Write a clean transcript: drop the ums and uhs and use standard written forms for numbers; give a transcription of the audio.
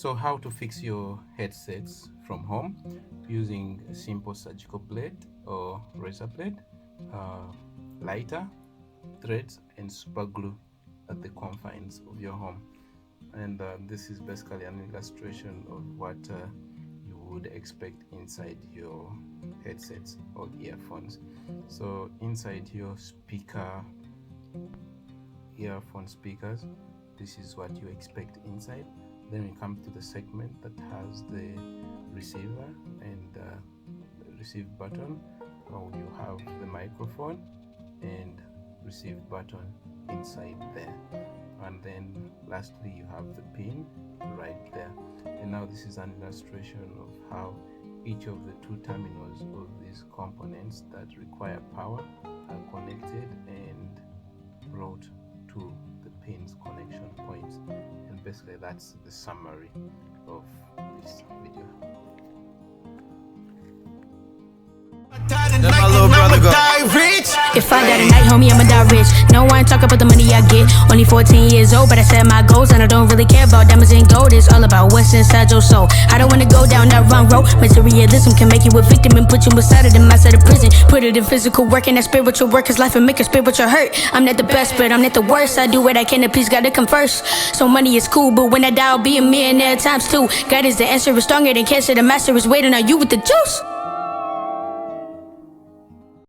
So how to fix your headsets from home using a simple surgical blade or razor blade, lighter, threads, and super glue at the confines of your home. And this is basically an illustration of what you would expect inside your headsets or earphones. So inside your earphone speakers, this is what you expect inside. Then we come to the segment that has the receiver and the receive button. You have the microphone and receive button inside there, and then lastly you have the pin right there. And now this is an illustration of how each of the two terminals of these components that require power are connected and brought to the pins connection points. And basically that's the summary of this video. Let my little brother go. If I die tonight, homie, I'ma die rich. No one talk about the money I get. Only 14 years old, but I set my goals, and I don't really care about diamonds and gold. It's all about what's inside your soul. I don't wanna go down that wrong road. Materialism can make you a victim and put you inside of the mindset of prison. Put it in physical work and that spiritual work, cause life will make a spiritual hurt. I'm not the best, but I'm not the worst. I do what I can, and please gotta come first. So money is cool, but when I die, I'll be a millionaire times two. God is the answer, is stronger than cancer. The master is waiting on you with the juice.